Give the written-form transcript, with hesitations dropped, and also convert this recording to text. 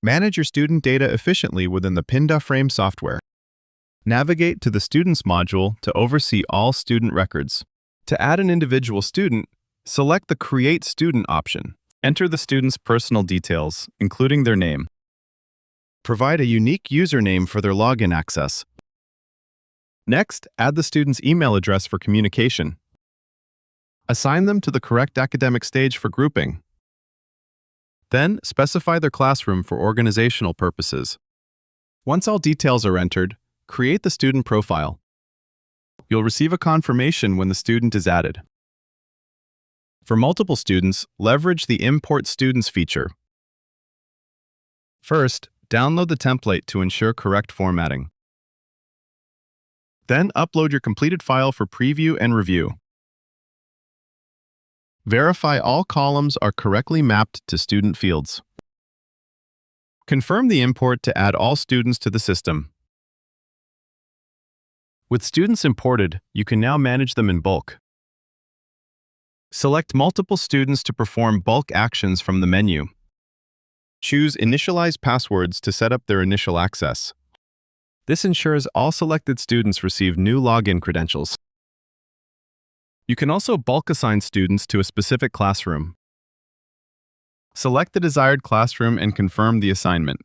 Manage your student data efficiently within the Pindah Frame software. Navigate to the Students module to oversee all student records. To add an individual student, select the Create Student option. Enter the student's personal details, including their name. Provide a unique username for their login access. Next, add the student's email address for communication. Assign them to the correct academic stage for grouping. Then, specify their classroom for organizational purposes. Once all details are entered, create the student profile. You'll receive a confirmation when the student is added. For multiple students, leverage the Import Students feature. First, download the template to ensure correct formatting. Then, upload your completed file for preview and review. Verify all columns are correctly mapped to student fields. Confirm the import to add all students to the system. With students imported, you can now manage them in bulk. Select multiple students to perform bulk actions from the menu. Choose Initialize Passwords to set up their initial access. This ensures all selected students receive new login credentials. You can also bulk assign students to a specific classroom. Select the desired classroom and confirm the assignment.